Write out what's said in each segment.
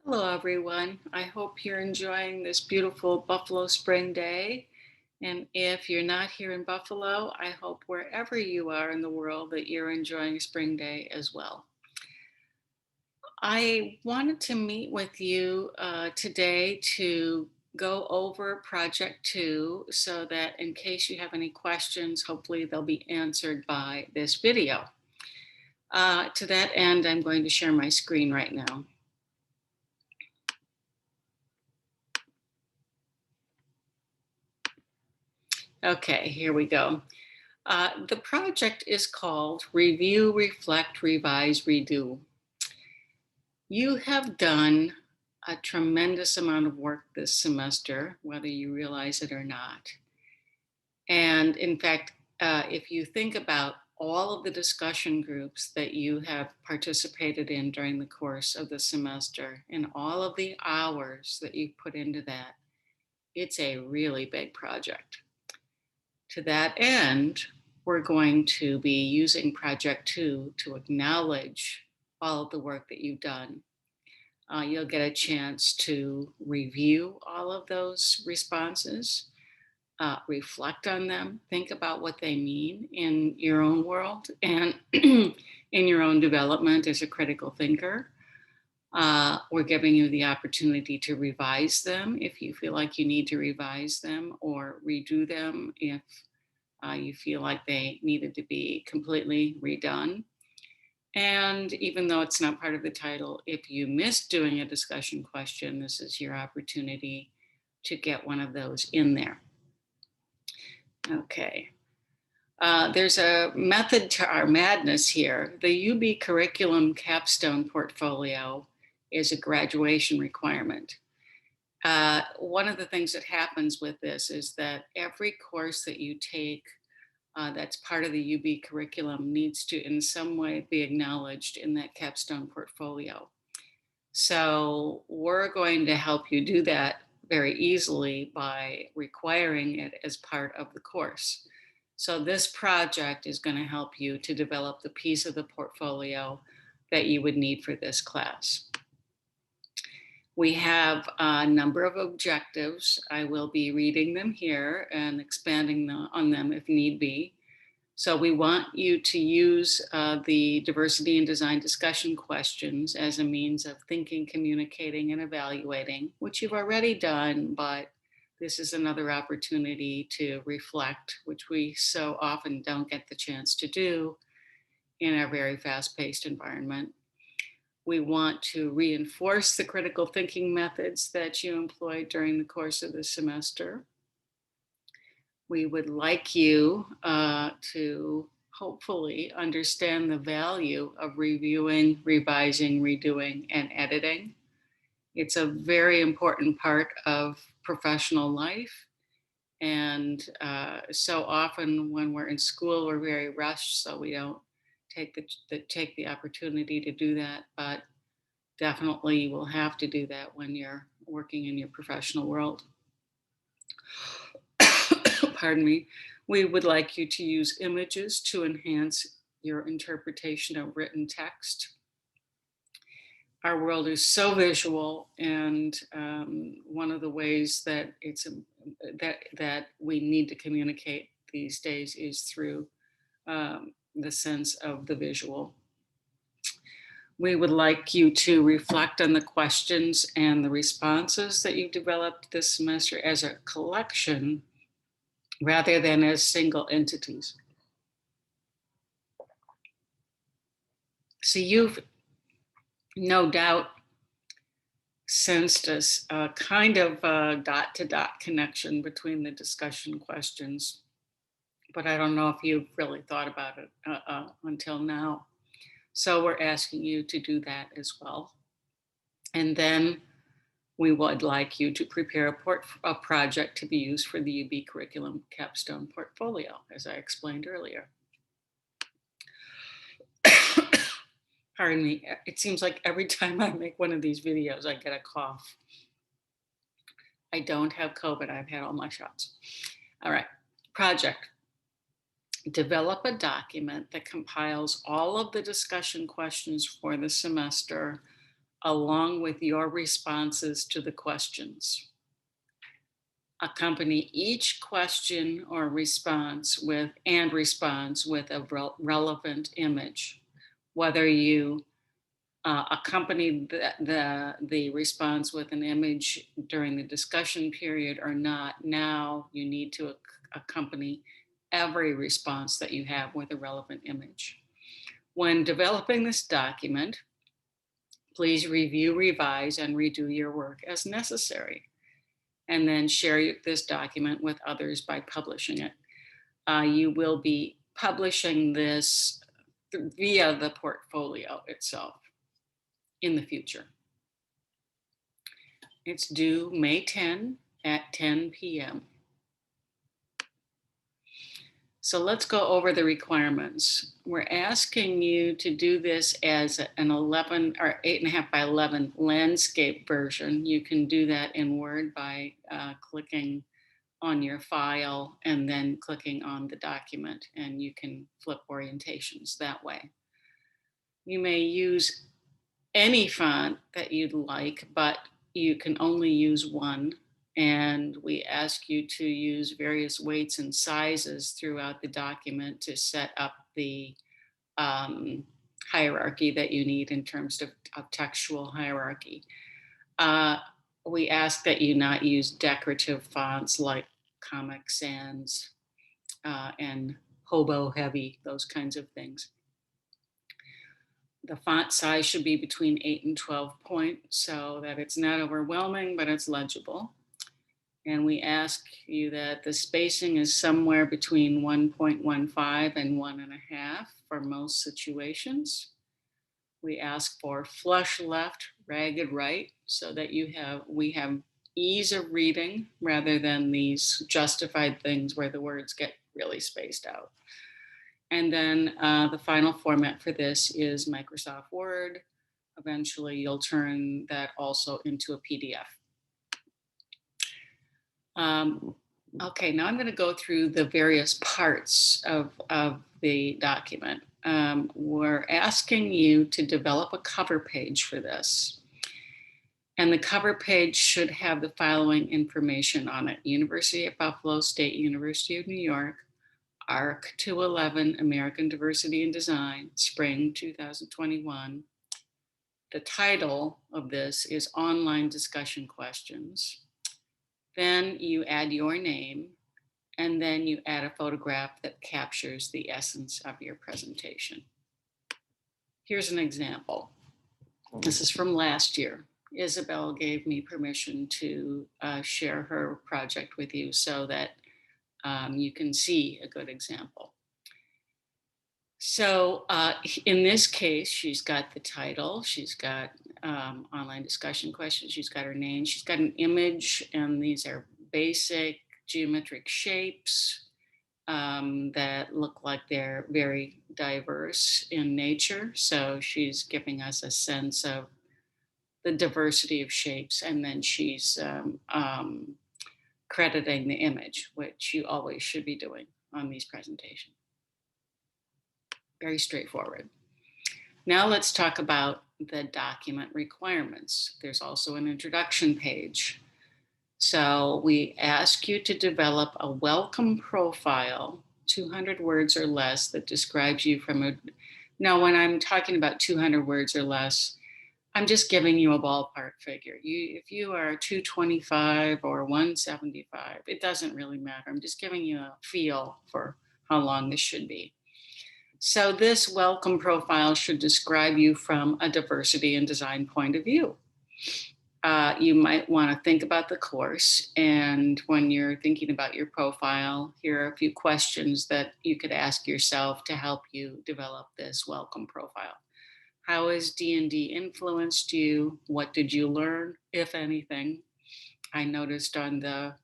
Hello, everyone. I hope you're enjoying this beautiful Buffalo spring day. And if you're not here in Buffalo, I hope wherever you are in the world that you're enjoying spring day as well. I wanted to meet with you today to go over Project 2 so that in case you have any questions, hopefully they'll be answered by this video. To that end, I'm going to share my screen right now. Okay, here we go. The project is called Review, Reflect, Revise, Redo. You have done a tremendous amount of work this semester, whether you realize it or not. And in fact, if you think about all of the discussion groups that you have participated in during the course of the semester and all of the hours that you've put into that, it's a really big project. To that end, we're going to be using Project 2 to acknowledge all of the work that you've done. You'll get a chance to review all of those responses, reflect on them, think about what they mean in your own world and in your own development as a critical thinker. We're giving you the opportunity to revise them if you feel like you need to revise them, or redo them if you feel like they needed to be completely redone. And even though it's not part of the title, if you missed doing a discussion question, this is your opportunity to get one of those in there. Okay. There's a method to our madness here. The UB curriculum capstone portfolio is a graduation requirement. One of the things that happens with this is that every course that you take that's part of the UB curriculum needs to in some way be acknowledged in that capstone portfolio. So we're going to help you do that very easily by requiring it as part of the course. So this project is going to help you to develop the piece of the portfolio that you would need for this class. We have a number of objectives. I will be reading them here and expanding on them if need be. So we want you to use the diversity and design discussion questions as a means of thinking, communicating, and evaluating, which you've already done, but this is another opportunity to reflect, which we so often don't get the chance to do in our very fast-paced environment. We want to reinforce the critical thinking methods that you employed during the course of the semester. We would like you to hopefully understand the value of reviewing, revising, redoing, and editing. It's a very important part of professional life. And so often when we're in school, we're very rushed, so we don't take the opportunity to do that. But definitely you will have to do that when you're working in your professional world. Pardon me. We would like you to use images to enhance your interpretation of written text. Our world is so visual, and one of the ways that that we need to communicate these days is through the sense of the visual. We would like you to reflect on the questions and the responses that you've developed this semester as a collection rather than as single entities. So you've no doubt sensed a kind of dot-to-dot connection between the discussion questions, but I don't know if you've really thought about it until now. So we're asking you to do that as well. And then we would like you to prepare a project to be used for the UB curriculum capstone portfolio, as I explained earlier. Pardon me, it seems like every time I make one of these videos, I get a cough. I don't have COVID, I've had all my shots. All right, project. Develop a document that compiles all of the discussion questions for the semester along with your responses to the questions. Accompany each question or response with a relevant image. Whether you accompany the response with an image during the discussion period or not, now you need to accompany every response that you have with a relevant image. When developing this document, please review, revise, and redo your work as necessary, and then share this document with others by publishing it. You will be publishing this via the portfolio itself in the future. It's due May 10 at 10 p.m. So let's go over the requirements. We're asking you to do this as an 11 or 8.5 by 11 landscape version. You can do that in Word by clicking on your file and then clicking on the document, and you can flip orientations that way. You may use any font that you'd like, but you can only use one. And we ask you to use various weights and sizes throughout the document to set up the hierarchy that you need in terms of textual hierarchy. We ask that you not use decorative fonts like Comic Sans and Hobo Heavy, those kinds of things. The font size should be between 8 and 12 points so that it's not overwhelming, but it's legible. And we ask you that the spacing is somewhere between 1.15 and 1.5 for most situations. We ask for flush left, ragged right, so that we have ease of reading rather than these justified things where the words get really spaced out. And then the final format for this is Microsoft Word. Eventually, you'll turn that also into a PDF. Okay, now I'm going to go through the various parts of the document. We're asking you to develop a cover page for this. And the cover page should have the following information on it: University at Buffalo, State University of New York, ARC 211, American Diversity and Design, Spring 2021. The title of this is Online Discussion Questions. Then you add your name, and then you add a photograph that captures the essence of your presentation. Here's an example. This is from last year. Isabel gave me permission to share her project with you so that you can see a good example. So in this case, she's got the title, she's got online discussion questions, she's got her name, she's got an image, and these are basic geometric shapes that look like they're very diverse in nature. So she's giving us a sense of the diversity of shapes, and then she's crediting the image, which you always should be doing on these presentations. Very straightforward. Now let's talk about the document requirements. There's also an introduction page. So we ask you to develop a welcome profile, 200 words or less, that describes you from a, now when I'm talking about 200 words or less, I'm just giving you a ballpark figure. If you are 225 or 175, it doesn't really matter. I'm just giving you a feel for how long this should be. So this welcome profile should describe you from a diversity and design point of view. You might want to think about the course, and when you're thinking about your profile, here are a few questions that you could ask yourself to help you develop this welcome profile. How has D&D influenced you? What did you learn, if anything? I noticed on the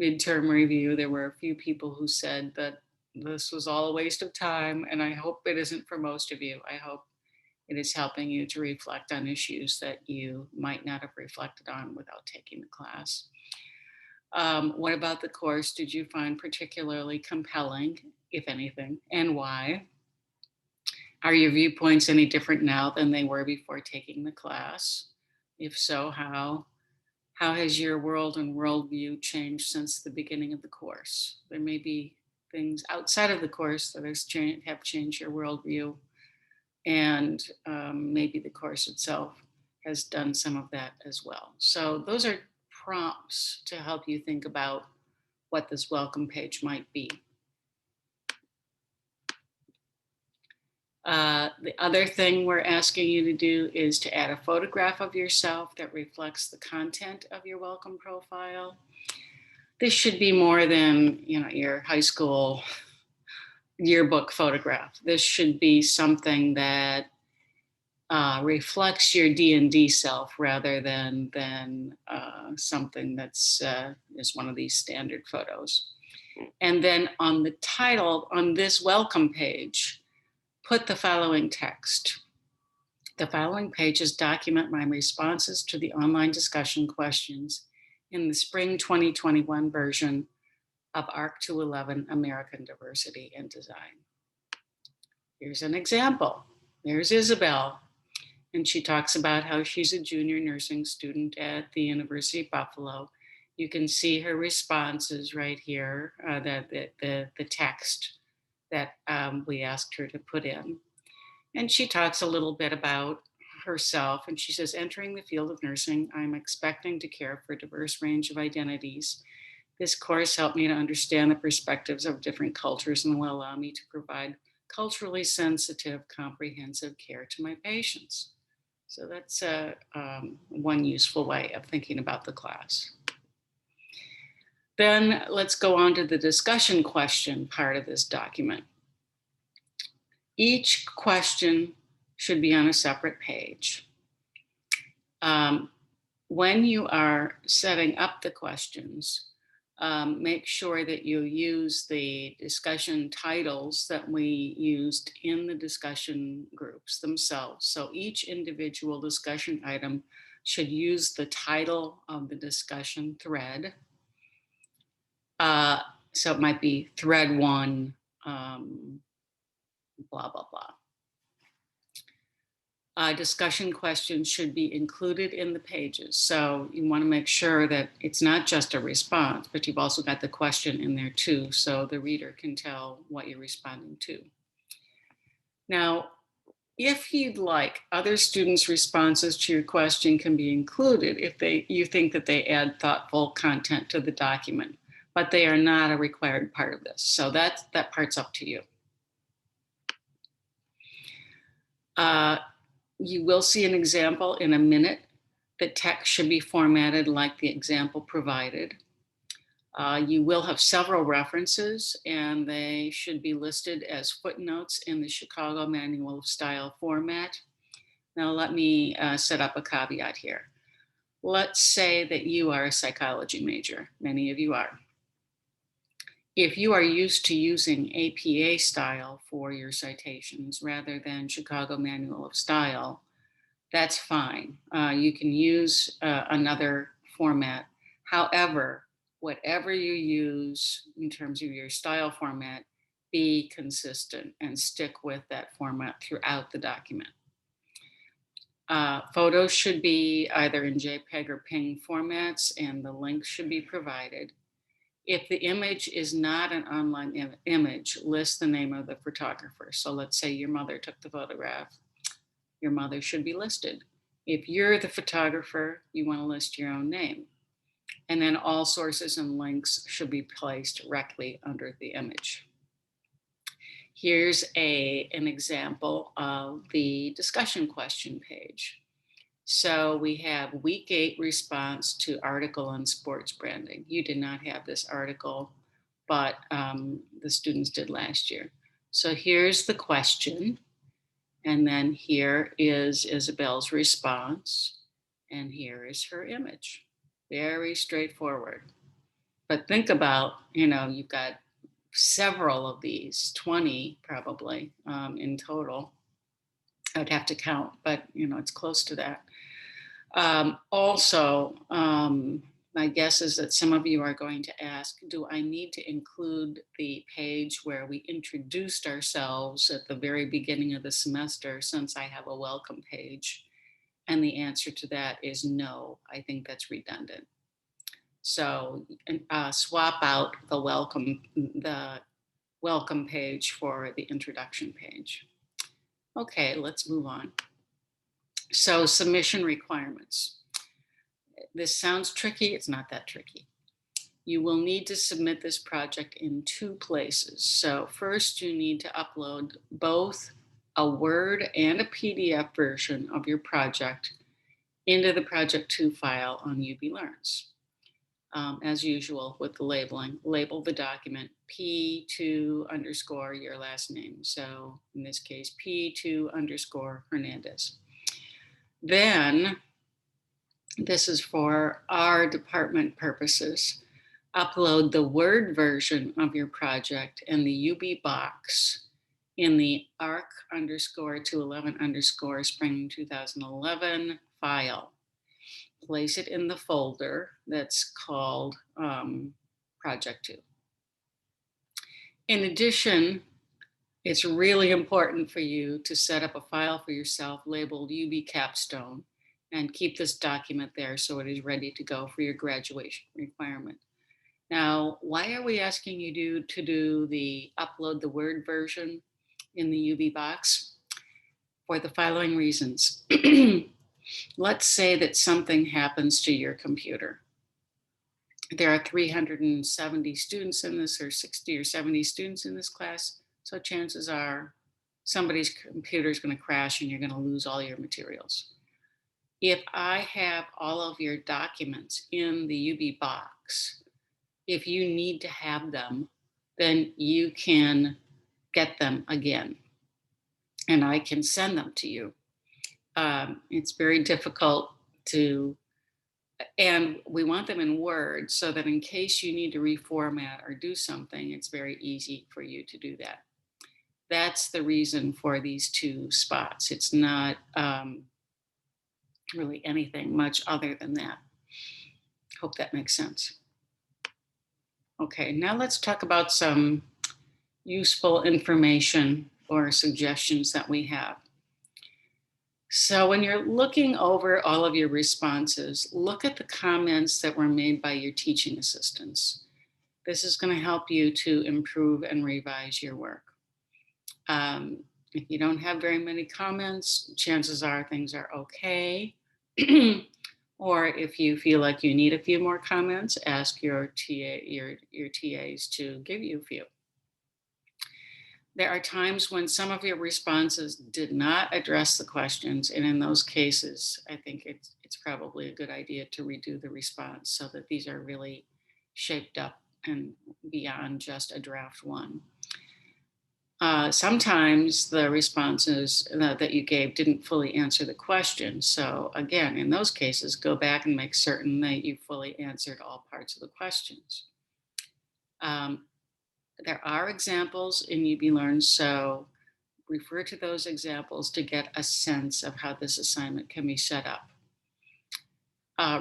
midterm review, there were a few people who said that this was all a waste of time, and I hope it isn't for most of you. I hope it is helping you to reflect on issues that you might not have reflected on without taking the class. What about the course did you find particularly compelling, if anything, and why? Are your viewpoints any different now than they were before taking the class? If so, how? How has your world and worldview changed since the beginning of the course? There may be things outside of the course that have changed your worldview, and maybe the course itself has done some of that as well. So those are prompts to help you think about what this welcome page might be. The other thing we're asking you to do is to add a photograph of yourself that reflects the content of your welcome profile. This should be more than, your high school yearbook photograph. This should be something that reflects your D&D self rather than something that's is one of these standard photos. And then on the title, on this welcome page, put the following text. The following pages document my responses to the online discussion questions in the spring 2021 version of ARC 211 American Diversity and Design. Here's an example. There's Isabel, and she talks about how she's a junior nursing student at the University of Buffalo. You can see her responses right here, the text that we asked her to put in. And she talks a little bit about herself, and she says, entering the field of nursing, I'm expecting to care for a diverse range of identities. This course helped me to understand the perspectives of different cultures and will allow me to provide culturally sensitive, comprehensive care to my patients. So that's one useful way of thinking about the class. Then let's go on to the discussion question part of this document. Each question should be on a separate page. When you are setting up the questions, make sure that you use the discussion titles that we used in the discussion groups themselves. So each individual discussion item should use the title of the discussion thread. So it might be thread 1, blah, blah, blah. Discussion questions should be included in the pages. So you want to make sure that it's not just a response, but you've also got the question in there too, so the reader can tell what you're responding to. Now, if you'd like, other students' responses to your question can be included if you think that they add thoughtful content to the document, but they are not a required part of this. So that part's up to you. You will see an example in a minute. The text should be formatted like the example provided. You will have several references, and they should be listed as footnotes in the Chicago Manual of Style format. Now let me set up a caveat here. Let's say that you are a psychology major. Many of you are. If you are used to using APA style for your citations rather than Chicago Manual of Style, that's fine. You can use another format. However, whatever you use in terms of your style format, be consistent and stick with that format throughout the document. Photos should be either in JPEG or PNG formats, and the link should be provided. If the image is not an online image, list the name of the photographer. So let's say your mother took the photograph. Your mother should be listed. If you're the photographer, you want to list your own name. And then all sources and links should be placed directly under the image. Here's an example of the discussion question page. So we have week 8 response to article on sports branding. You did not have this article, but the students did last year. So here's the question. And then here is Isabel's response. And here is her image. Very straightforward. But think about, you've got several of these, 20 probably in total. I'd have to count, but it's close to that. My guess is that some of you are going to ask, do I need to include the page where we introduced ourselves at the very beginning of the semester, since I have a welcome page And the answer to that is no. I think that's redundant. So swap out the welcome page for the introduction page. Okay, let's move on. So submission requirements. This sounds tricky. It's not that tricky. You will need to submit this project in 2 places. So first you need to upload both a Word and a PDF version of your project into the Project 2 file on UB Learns. As usual with the labeling, label the document P2 underscore your last name. So in this case, P2 underscore Hernandez. Then, this is for our department purposes, upload the Word version of your project and the UB box in the arc underscore 211 underscore spring 2011 file. Place it in the folder that's called Project 2. In addition, it's really important for you to set up a file for yourself labeled UB Capstone and keep this document there so it is ready to go for your graduation requirement. Now, why are we asking you to do the upload the Word version in the UB box? For the following reasons. Let's say that something happens to your computer. There are 370 students in this, or 60 or 70 students in this class. So chances are somebody's computer is going to crash and you're going to lose all your materials. If I have all of your documents in the UB box, if you need to have them, then you can get them again and I can send them to you. It's very difficult to, and we want them in Word so that in case you need to reformat or do something, it's very easy for you to do that. That's the reason for these 2 spots. It's not really anything much other than that. Hope that makes sense. Okay, now let's talk about some useful information or suggestions that we have. So when you're looking over all of your responses, look at the comments that were made by your teaching assistants. This is going to help you to improve and revise your work. If you don't have very many comments, chances are things are okay. Or if you feel like you need a few more comments, ask your TAs to give you a few. There are times when some of your responses did not address the questions, and in those cases, I think it's probably a good idea to redo the response so that these are really shaped up and beyond just a draft 1. Sometimes the responses that you gave didn't fully answer the question. So again, in those cases, go back and make certain that you fully answered all parts of the questions. There are examples in UB Learn, so refer to those examples to get a sense of how this assignment can be set up.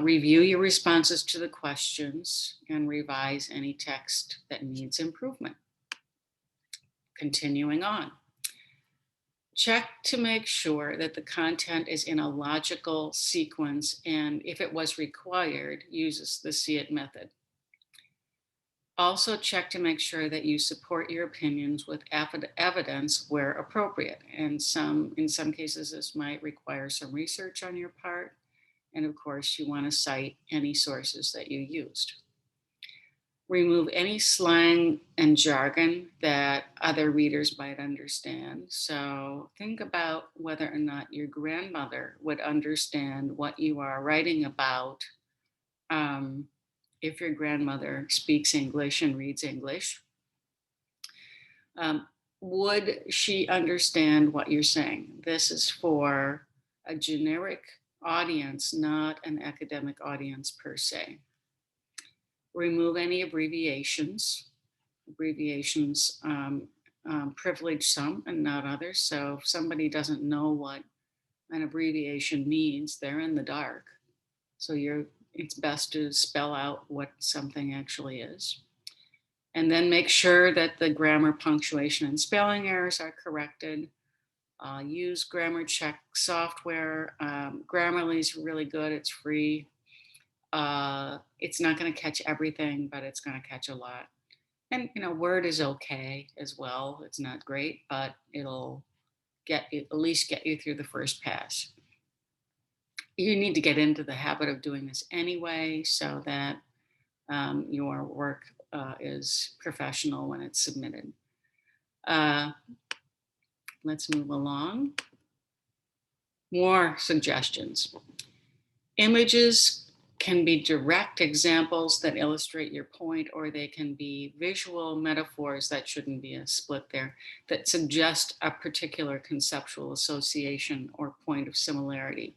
Review your responses to the questions and revise any text that needs improvement. Continuing on. Check to make sure that the content is in a logical sequence, and if it was required, uses the See It method. Also check to make sure that you support your opinions with evidence where appropriate. And in some cases, this might require some research on your part. And of course, you want to cite any sources that you used. Remove any slang and jargon that other readers might understand. So think about whether or not your grandmother would understand what you are writing about if your grandmother speaks English and reads English. Would she understand what you're saying? This is for a generic audience, not an academic audience per se. Remove any abbreviations. Abbreviations privilege some and not others. So if somebody doesn't know what an abbreviation means, they're in the dark. So it's best to spell out what something actually is. And then make sure that the grammar, punctuation, and spelling errors are corrected. Use grammar check software. Grammarly is really good. It's free. It's not going to catch everything, but it's going to catch a lot. And Word is okay as well. It's not great, but it'll at least get you through the first pass. You need to get into the habit of doing this anyway, so that your work is professional when it's submitted. Let's move along. More suggestions. Images can be direct examples that illustrate your point, or they can be visual metaphors, that shouldn't be a split there, that suggest a particular conceptual association or point of similarity.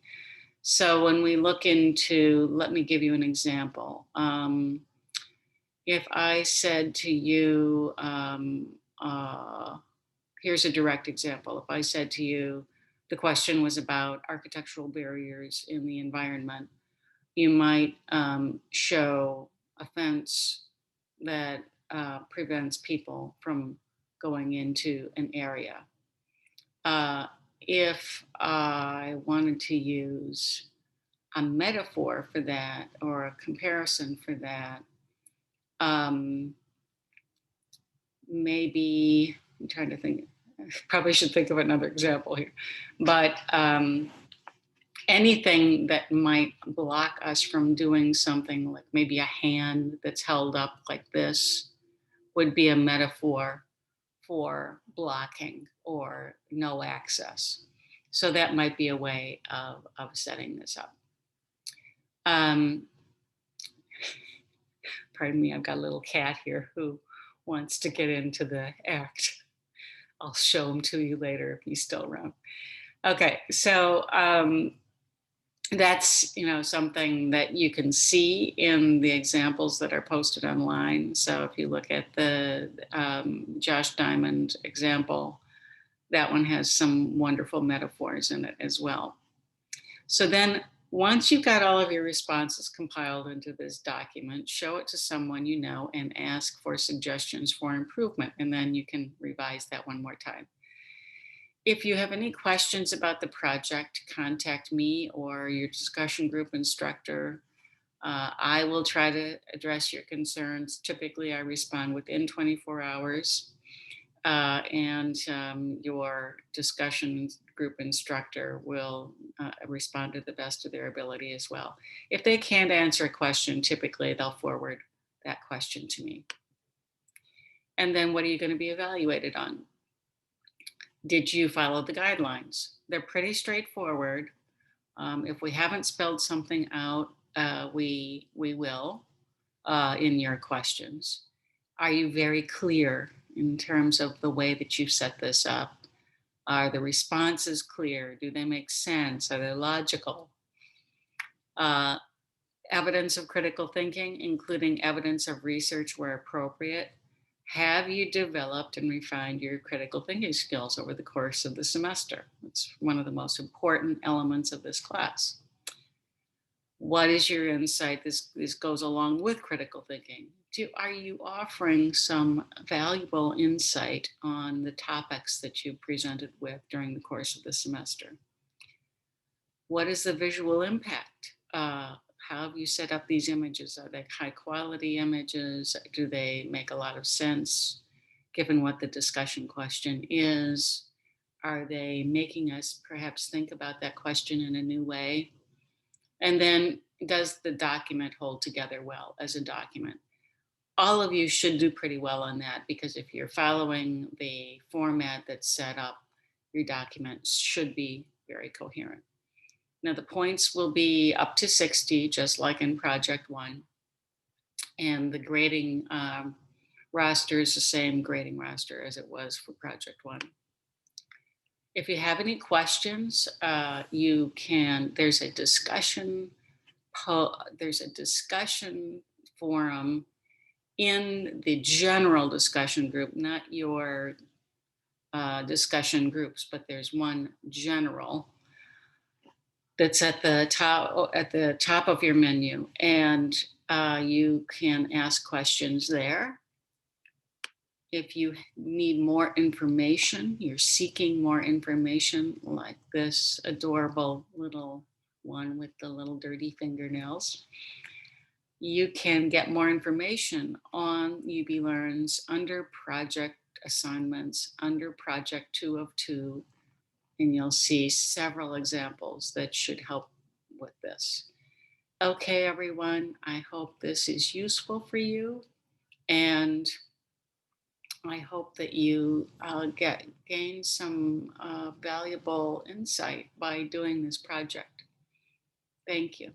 So when we look into, let me give you an example. If I said to you, here's a direct example. If I said to you, the question was about architectural barriers in the environment, you might show a fence that prevents people from going into an area. If I wanted to use a metaphor for that or a comparison for that, maybe, I'm trying to think, I probably should think of another example here, but anything that might block us from doing something, like maybe a hand that's held up like this, would be a metaphor for blocking or no access. So that might be a way of setting this up. Pardon me, I've got a little cat here who wants to get into the act. I'll show him to you later if he's still around. Okay, so that's something that you can see in the examples that are posted online. So if you look at the Josh Diamond example, that one has some wonderful metaphors in it as well. So then once you've got all of your responses compiled into this document, show it to someone you know and ask for suggestions for improvement, and then you can revise that one more time. If you have any questions about the project, contact me or your discussion group instructor. I will try to address your concerns. Typically, I respond within 24 hours, and your discussion group instructor will respond to the best of their ability as well. If they can't answer a question, typically they'll forward that question to me. And then what are you going to be evaluated on? Did you follow the guidelines? They're pretty straightforward. If we haven't spelled something out, we will in your questions. Are you very clear in terms of the way that you set this up? Are the responses clear? Do they make sense? Are they logical? Evidence of critical thinking, including evidence of research where appropriate. Have you developed and refined your critical thinking skills over the course of the semester? It's one of the most important elements of this class. What is your insight? This goes along with critical thinking. Are you offering some valuable insight on the topics that you presented with during the course of the semester? What is the visual impact? How have you set up these images? Are they high quality images? Do they make a lot of sense given what the discussion question is? Are they making us perhaps think about that question in a new way? And then does the document hold together well as a document? All of you should do pretty well on that, because if you're following the format that's set up, your document should be very coherent. Now the points will be up to 60, just like in Project 1. And the grading roster is the same grading roster as it was for Project 1. If you have any questions, there's a discussion forum in the general discussion group, not your discussion groups, but there's one general that's at the top of your menu, and you can ask questions there. If you need more information, you're seeking more information, like this adorable little one with the little dirty fingernails, you can get more information on UB Learns under project assignments, under project 2 of 2, and you'll see several examples that should help with this. Okay, everyone, I hope this is useful for you, and I hope that you gain some valuable insight by doing this project. Thank you.